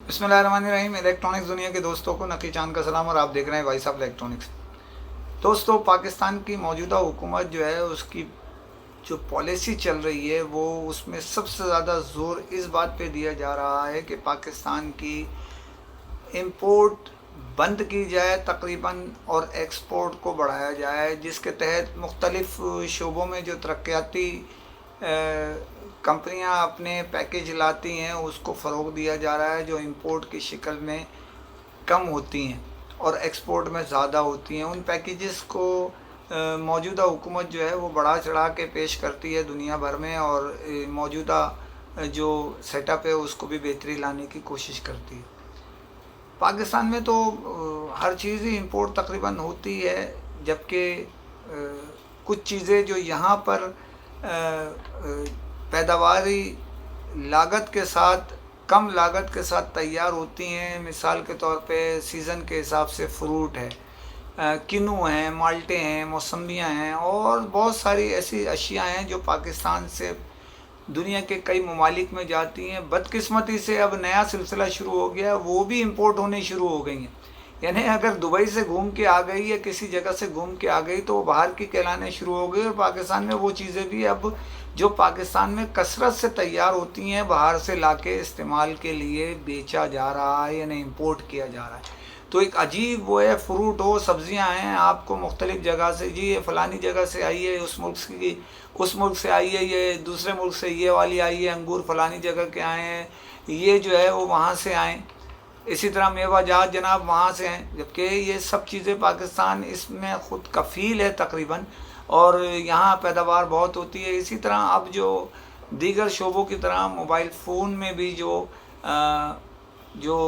بسم اللہ الرحمن الرحیم۔ الیکٹرانکس دنیا کے دوستوں کو نقی چاند کا سلام، اور آپ دیکھ رہے ہیں وائس آف الیکٹرانکس۔ دوستوں، پاکستان کی موجودہ حکومت جو ہے، اس کی جو پالیسی چل رہی ہے، وہ اس میں سب سے زیادہ زور اس بات پہ دیا جا رہا ہے کہ پاکستان کی امپورٹ بند کی جائے تقریباً، اور ایکسپورٹ کو بڑھایا جائے، جس کے تحت مختلف شعبوں میں جو ترقیاتی کمپنیاں اپنے پیکیج لاتی ہیں اس کو فروغ دیا جا رہا ہے، جو امپورٹ کی شکل میں کم ہوتی ہیں اور ایکسپورٹ میں زیادہ ہوتی ہیں۔ ان پیکیجز کو موجودہ حکومت جو ہے وہ بڑھا چڑھا کے پیش کرتی ہے دنیا بھر میں، اور موجودہ جو سیٹ اپ ہے اس کو بھی بہتری لانے کی کوشش کرتی ہے۔ پاکستان میں تو ہر چیز ہی امپورٹ تقریباً ہوتی ہے، جبکہ کچھ چیزیں جو یہاں پر پیداواری لاگت کے ساتھ، کم لاگت کے ساتھ تیار ہوتی ہیں، مثال کے طور پہ سیزن کے حساب سے فروٹ ہے، کنو ہیں، مالٹے ہیں، موسمیاں ہیں، اور بہت ساری ایسی اشیاء ہیں جو پاکستان سے دنیا کے کئی ممالک میں جاتی ہیں۔ بدقسمتی سے اب نیا سلسلہ شروع ہو گیا، وہ بھی امپورٹ ہونے شروع ہو گئی ہیں۔ یعنی اگر دبئی سے گھوم کے آ گئی یا کسی جگہ سے گھوم کے آ گئی تو وہ باہر کی کہلانے شروع ہو گئی، اور پاکستان میں وہ چیزیں بھی اب جو پاکستان میں کثرت سے تیار ہوتی ہیں، باہر سے لا کے استعمال کے لیے بیچا جا رہا ہے، یعنی امپورٹ کیا جا رہا ہے۔ تو ایک عجیب وہ ہے، فروٹ ہو، سبزیاں ہیں، آپ کو مختلف جگہ سے، جی یہ فلانی جگہ سے آئی ہے، اس ملک سے آئی ہے، یہ دوسرے ملک سے یہ والی آئی ہے، انگور فلانی جگہ کے آئے ہیں، یہ جو ہے وہ وہاں سے آئیں، اسی طرح میوہ جات جناب وہاں سے ہیں، جبکہ یہ سب چیزیں پاکستان اس میں خود کفیل ہے تقریباً، اور یہاں پیداوار بہت ہوتی ہے۔ اسی طرح اب جو دیگر شعبوں کی طرح موبائل فون میں بھی جو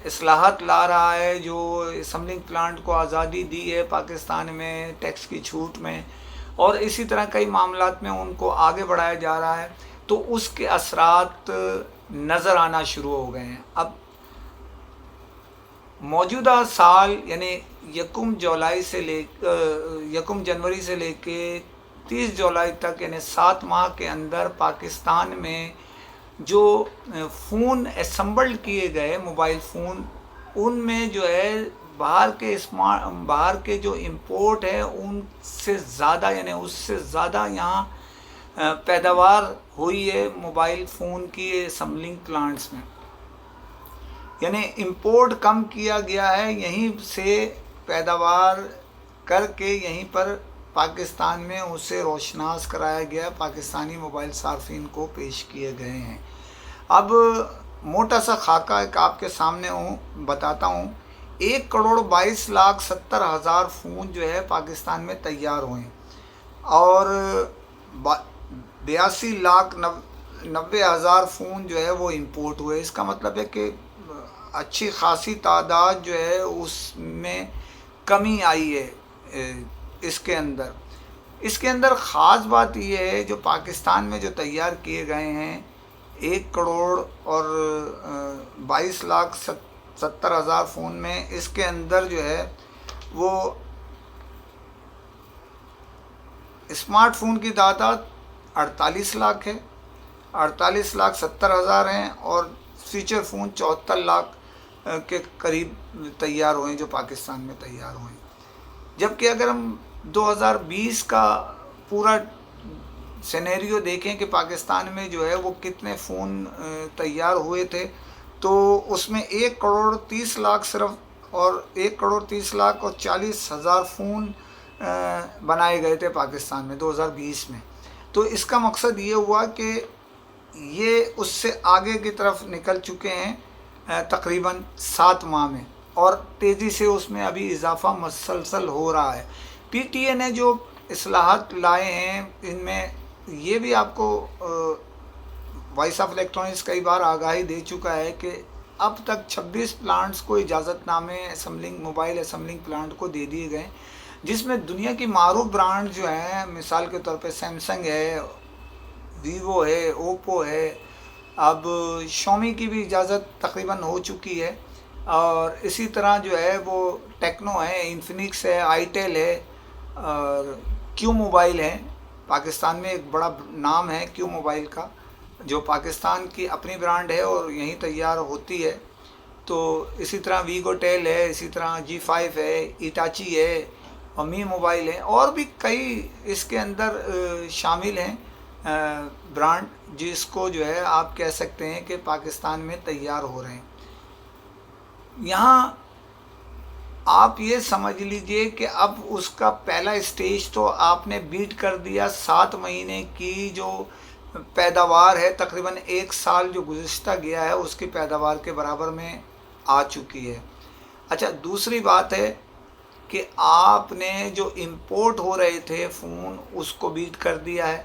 اصلاحات لا رہا ہے، جو اسمبلنگ پلانٹ کو آزادی دی ہے پاکستان میں ٹیکس کی چھوٹ میں، اور اسی طرح کئی معاملات میں ان کو آگے بڑھایا جا رہا ہے، تو اس کے اثرات نظر آنا شروع ہو گئے ہیں۔ اب موجودہ سال یعنی یکم جنوری سے لے کے 30 جولائی تک، یعنی 7 ماہ کے اندر پاکستان میں جو فون اسمبلڈ کیے گئے موبائل فون، ان میں جو ہے باہر کے جو امپورٹ ہے ان سے زیادہ، یعنی اس سے زیادہ یہاں پیداوار ہوئی ہے موبائل فون کی اسمبلنگ پلانٹس میں، یعنی امپورٹ کم کیا گیا ہے، یہیں سے پیداوار کر کے یہیں پر پاکستان میں اسے روشناس کرایا گیا، پاکستانی موبائل صارفین کو پیش کیے گئے ہیں۔ اب موٹا سا خاکہ ایک آپ کے سامنے بتاتا ہوں۔ 1,22,70,000 فون جو ہے پاکستان میں تیار ہوئے، اور 82,90,000 فون جو ہے وہ امپورٹ ہوئے۔ اس کا مطلب ہے کہ اچھی خاصی تعداد جو ہے اس میں کمی آئی ہے۔ اس کے اندر خاص بات یہ ہے، جو پاکستان میں جو تیار کیے گئے ہیں 1,22,70,000 فون میں، اس کے اندر جو ہے وہ اسمارٹ فون کی تعداد 48 لاکھ ہے، 48,70,000 ہیں، اور فیچر فون 74 لاکھ کے قریب تیار ہوئے جو پاکستان میں تیار ہوئے۔ جبکہ اگر ہم 2020 کا پورا سینیریو دیکھیں کہ پاکستان میں جو ہے وہ کتنے فون تیار ہوئے تھے، تو اس میں 1,30,00,000 صرف، اور 1,30,40,000 فون بنائے گئے تھے پاکستان میں 2020 میں۔ تو اس کا مقصد یہ ہوا کہ یہ اس سے آگے کی طرف نکل چکے ہیں تقریباً 7 ماہ میں، اور تیزی سے اس میں ابھی اضافہ مسلسل ہو رہا ہے۔ پی ٹی اے نے جو اصلاحات لائے ہیں، ان میں یہ بھی آپ کو وائس آف الیکٹرانکس کئی بار آگاہی دے چکا ہے کہ اب تک 26 پلانٹس کو اجازت نامے موبائل اسمبلنگ پلانٹ کو دے دیے گئے، جس میں دنیا کی معروف برانڈ جو ہیں، مثال کے طور پہ سیمسنگ ہے، ویوو ہے، اوپو ہے، اب شومی کی بھی اجازت تقریباً ہو چکی ہے، اور اسی طرح جو ہے وہ ٹیکنو ہے، انفینکس ہے، آئیٹیل ہے، اور کیو موبائل ہے۔ پاکستان میں ایک بڑا نام ہے کیو موبائل کا، جو پاکستان کی اپنی برانڈ ہے اور یہیں تیار ہوتی ہے. تو اسی طرح ویگو ٹیل ہے، اسی طرح G5 ہے، ایٹاچی ہے، اور می موبائل ہے، اور بھی کئی اس کے اندر شامل ہیں برانڈ، جس کو جو ہے آپ کہہ سکتے ہیں کہ پاکستان میں تیار ہو رہے ہیں. یہاں آپ یہ سمجھ لیجئے کہ اب اس کا پہلا اسٹیج تو آپ نے بیٹ کر دیا. 7 مہینے کی جو پیداوار ہے، تقریباً 1 سال جو گزشتہ گیا ہے اس کی پیداوار کے برابر میں آ چکی ہے. اچھا، دوسری بات ہے کہ آپ نے جو امپورٹ ہو رہے تھے فون، اس کو بیٹ کر دیا ہے،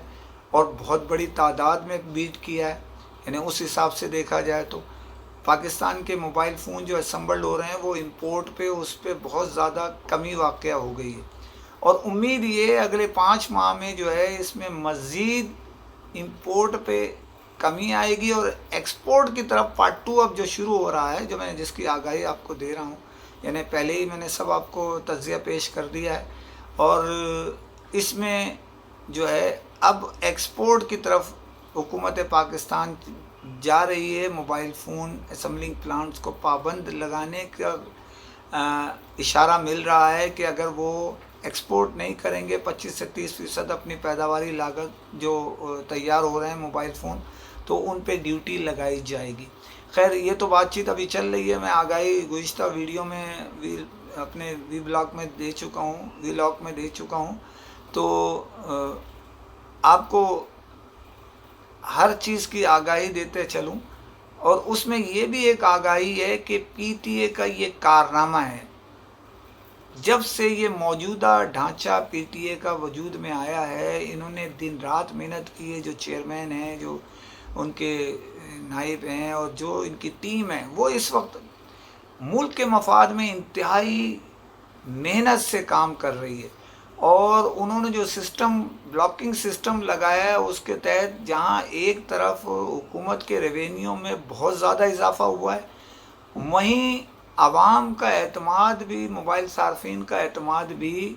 اور بہت بڑی تعداد میں بیٹ کیا ہے. یعنی اس حساب سے دیکھا جائے تو پاکستان کے موبائل فون جو اسمبلڈ ہو رہے ہیں وہ امپورٹ پہ، اس پہ بہت زیادہ کمی واقع ہو گئی ہے. اور امید یہ اگلے 5 ماہ میں جو ہے اس میں مزید امپورٹ پہ کمی آئے گی، اور ایکسپورٹ کی طرف پارٹ 2 اب جو شروع ہو رہا ہے، جو میں جس کی آگاہی آپ کو دے رہا ہوں، یعنی پہلے ہی میں نے سب آپ کو تجزیہ پیش کر دیا ہے. اور اس میں جو ہے اب ایکسپورٹ کی طرف حکومت پاکستان جا رہی ہے. موبائل فون اسمبلنگ پلانٹس کو پابند لگانے کا اشارہ مل رہا ہے کہ اگر وہ ایکسپورٹ نہیں کریں گے 25 سے 30% اپنی پیداواری لاگت جو تیار ہو رہے ہیں موبائل فون، تو ان پہ ڈیوٹی لگائی جائے گی. خیر، یہ تو بات چیت ابھی چل رہی ہے. میں آگاہی گزشتہ ویڈیو میں اپنے وی بلاگ میں دے چکا ہوں. تو آپ کو ہر چیز کی آگاہی دیتے چلوں. اور اس میں یہ بھی ایک آگاہی ہے کہ پی ٹی اے کا یہ کارنامہ ہے. جب سے یہ موجودہ ڈھانچہ پی ٹی اے کا وجود میں آیا ہے، انہوں نے دن رات محنت کی ہے. جو چیئرمین ہیں، جو ان کے نائب ہیں، اور جو ان کی ٹیم ہے، وہ اس وقت ملک کے مفاد میں انتہائی محنت سے کام کر رہی ہے. اور انہوں نے جو بلاکنگ سسٹم لگایا ہے، اس کے تحت جہاں ایک طرف حکومت کے ریونیو میں بہت زیادہ اضافہ ہوا ہے، وہیں عوام کا اعتماد بھی، موبائل صارفین کا اعتماد بھی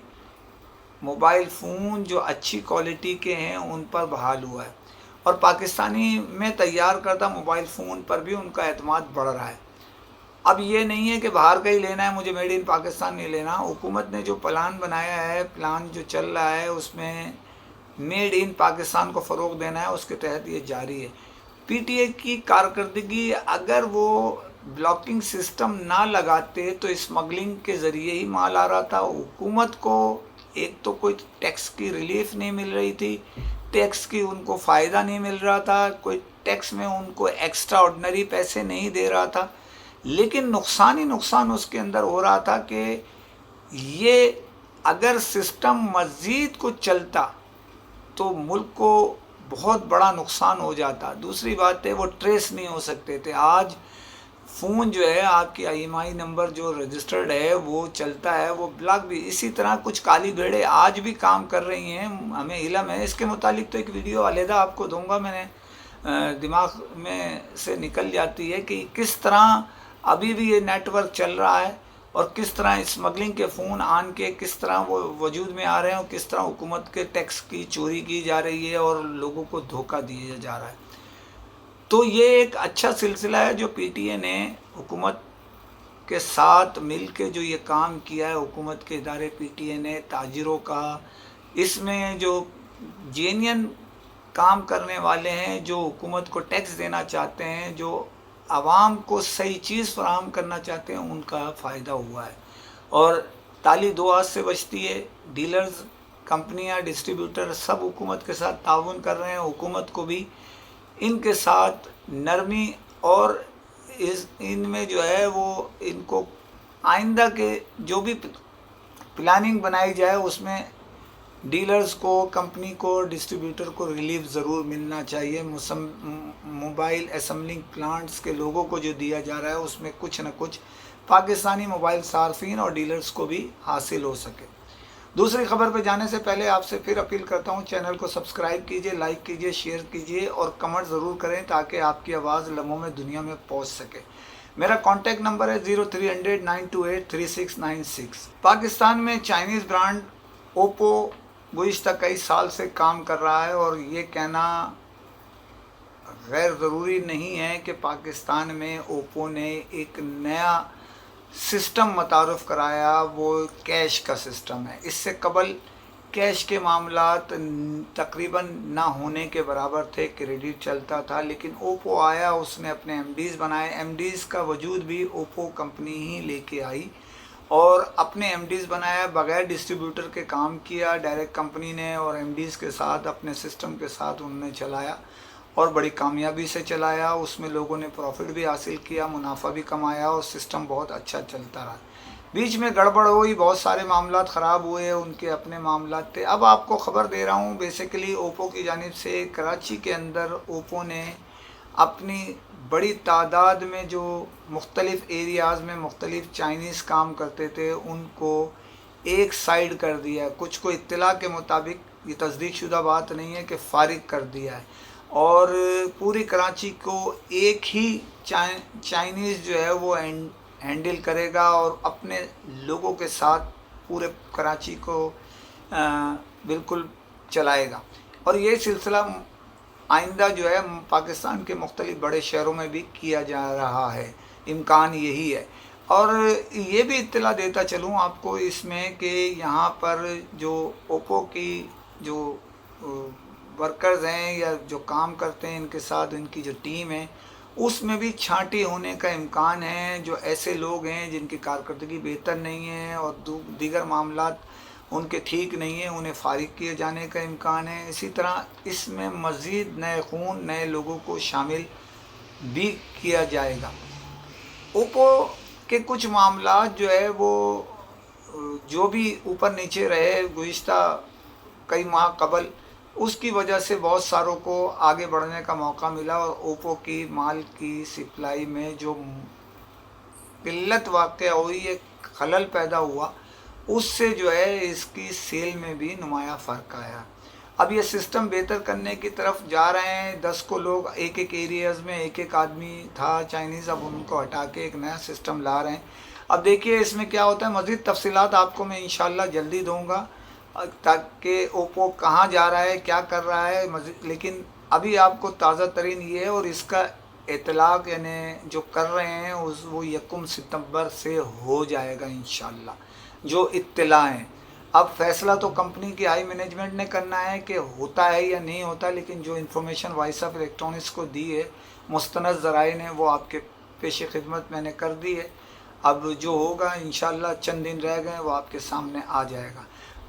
موبائل فون جو اچھی کوالٹی کے ہیں ان پر بحال ہوا ہے. اور پاکستانی میں تیار کردہ موبائل فون پر بھی ان کا اعتماد بڑھ رہا ہے. اب یہ نہیں ہے کہ باہر کا ہی لینا ہے، مجھے میڈ ان پاکستان نہیں لینا. حکومت نے جو پلان بنایا ہے، پلان جو چل رہا ہے، اس میں میڈ ان پاکستان کو فروغ دینا ہے، اس کے تحت یہ جاری ہے. پی ٹی اے کی کارکردگی، اگر وہ بلاکنگ سسٹم نہ لگاتے تو اسمگلنگ کے ذریعے ہی مال آ رہا تھا. حکومت کو ایک تو کوئی ٹیکس کی ریلیف نہیں مل رہی تھی، ٹیکس کی ان کو فائدہ نہیں مل رہا تھا، کوئی ٹیکس میں ان کو ایکسٹرا آرڈنری پیسے نہیں دے رہا تھا. لیکن نقصان ہی نقصان اس کے اندر ہو رہا تھا کہ یہ اگر سسٹم مزید کچھ چلتا تو ملک کو بہت بڑا نقصان ہو جاتا. دوسری بات ہے وہ ٹریس نہیں ہو سکتے تھے. آج فون جو ہے آپ کی آئی ایم آئی نمبر جو رجسٹرڈ ہے وہ چلتا ہے، وہ بلاک بھی. اسی طرح کچھ کالی بھیڑیں آج بھی کام کر رہی ہیں، ہمیں علم ہے. اس کے متعلق تو ایک ویڈیو علیحدہ آپ کو دوں گا، میں نے دماغ میں سے نکل جاتی ہے کہ کس طرح ابھی بھی یہ نیٹ ورک چل رہا ہے، اور کس طرح اسمگلنگ کے فون آن کے کس طرح وہ وجود میں آ رہے ہیں، اور کس طرح حکومت کے ٹیکس کی چوری کی جا رہی ہے اور لوگوں کو دھوکہ دیا جا رہا ہے. تو یہ ایک اچھا سلسلہ ہے جو پی ٹی اے نے حکومت کے ساتھ مل کے جو یہ کام کیا ہے. حکومت کے ادارے پی ٹی اے نے، تاجروں کا، اس میں جو جینین کام کرنے والے ہیں، جو حکومت کو ٹیکس دینا چاہتے ہیں، جو عوام کو صحیح چیز فراہم کرنا چاہتے ہیں، ان کا فائدہ ہوا ہے. اور تالی دو ہاتھ سے بجتی ہے. ڈیلرز، کمپنیاں، ڈسٹریبیوٹر سب حکومت کے ساتھ تعاون کر رہے ہیں. حکومت کو بھی ان کے ساتھ نرمی، اور ان میں جو ہے وہ ان کو آئندہ کے جو بھی پلاننگ بنائی جائے اس میں ڈیلرز کو، کمپنی کو، ڈسٹریبیوٹر کو ریلیف ضرور ملنا چاہیے. موبائل اسمبلنگ پلانٹس کے لوگوں کو جو دیا جا رہا ہے اس میں کچھ نہ کچھ پاکستانی موبائل صارفین اور ڈیلرز کو بھی حاصل ہو سکے. دوسری خبر پہ جانے سے پہلے آپ سے پھر اپیل کرتا ہوں، چینل کو سبسکرائب کیجئے، لائک کیجئے، شیئر کیجئے، اور کمنٹ ضرور کریں تاکہ آپ کی آواز لمحوں میں دنیا میں پہنچ سکے. میرا کانٹیکٹ نمبر ہے 0300-928-3696. پاکستان میں چائنیز برانڈ اوپو گزشتہ کئی سال سے کام کر رہا ہے، اور یہ کہنا غیر ضروری نہیں ہے کہ پاکستان میں اوپو نے ایک نیا سسٹم متعارف کرایا، وہ کیش کا سسٹم ہے۔ اس سے قبل کیش کے معاملات تقریباً نہ ہونے کے برابر تھے، کریڈٹ چلتا تھا، لیکن اوپو آیا، اس نے اپنے ایم ڈیز بنائے۔ ایم ڈیز کا وجود بھی اوپو کمپنی ہی لے کے آئی اور اپنے ایم ڈیز بنایا، بغیر ڈسٹریبیوٹر کے کام کیا ڈائریکٹ کمپنی نے، اور ایم ڈیز کے ساتھ اپنے سسٹم کے ساتھ انہوں نے چلایا اور بڑی کامیابی سے چلایا۔ اس میں لوگوں نے پروفٹ بھی حاصل کیا، منافع بھی کمایا اور سسٹم بہت اچھا چلتا رہا۔ بیچ میں گڑبڑ ہوئی، بہت سارے معاملات خراب ہوئے، ان کے اپنے معاملات تھے۔ اب آپ کو خبر دے رہا ہوں بیسیکلی اوپو کی جانب سے، کراچی کے اندر اوپو نے اپنی بڑی تعداد میں جو مختلف ایریاز میں مختلف چائنیز کام کرتے تھے ان کو ایک سائیڈ کر دیا ہے۔ کچھ کو اطلاع کے مطابق، یہ تصدیق شدہ بات نہیں ہے، کہ فارغ کر دیا ہے، اور پوری کراچی کو ایک ہی چائنیز جو ہے وہ ہینڈل کرے گا اور اپنے لوگوں کے ساتھ پورے کراچی کو بالکل چلائے گا۔ اور یہ سلسلہ آئندہ جو ہے پاکستان کے مختلف بڑے شہروں میں بھی کیا جا رہا ہے، امکان یہی ہے۔ اور یہ بھی اطلاع دیتا چلوں آپ کو اس میں کہ یہاں پر جو اوپو کی جو ورکرز ہیں یا جو کام کرتے ہیں ان کے ساتھ ان کی جو ٹیم ہے، اس میں بھی چھانٹی ہونے کا امکان ہے۔ جو ایسے لوگ ہیں جن کی کارکردگی بہتر نہیں ہے اور دیگر معاملات ان کے ٹھیک نہیں ہیں، انہیں فارغ کیے جانے کا امکان ہے۔ اسی طرح اس میں مزید نئے خون، نئے لوگوں کو شامل بھی کیا جائے گا۔ اوپو کے کچھ معاملات جو ہے وہ جو بھی اوپر نیچے رہے گزشتہ کئی ماہ قبل، اس کی وجہ سے بہت ساروں کو آگے بڑھنے کا موقع ملا اور اوپو کی مال کی سپلائی میں جو قلت واقع ہوئی، ایک خلل پیدا ہوا، اس سے جو ہے اس کی سیل میں بھی نمایاں فرق آیا۔ اب یہ سسٹم بہتر کرنے کی طرف جا رہے ہیں۔ 10 کو لوگ ایک ایک ایریاز میں ایک ایک آدمی تھا چائنیز، اب ان کو ہٹا کے ایک نیا سسٹم لا رہے ہیں۔ اب دیکھیے اس میں کیا ہوتا ہے، مزید تفصیلات آپ کو میں انشاءاللہ جلدی دوں گا تاکہ اوپو کہاں جا رہا ہے، کیا کر رہا ہے لیکن ابھی آپ کو تازہ ترین یہ ہے، اور اس کا اطلاق یعنی جو کر رہے ہیں وہ 1 ستمبر سے ہو جائے گا انشاءاللہ، جو اطلاع ہیں۔ اب فیصلہ تو کمپنی کی ہائی مینجمنٹ نے کرنا ہے کہ ہوتا ہے یا نہیں ہوتا، لیکن جو انفارمیشن وائس آف الیکٹرانکس کو دی ہے مستند ذرائع نے، وہ آپ کے پیش خدمت میں نے کر دی ہے۔ اب جو ہوگا انشاءاللہ چند دن رہ گئے وہ آپ کے سامنے آ جائے گا،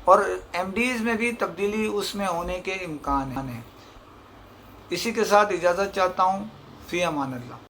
اور ایم ڈیز میں بھی تبدیلی اس میں ہونے کے امکان ہیں۔ اسی کے ساتھ اجازت چاہتا ہوں، فی امان اللہ۔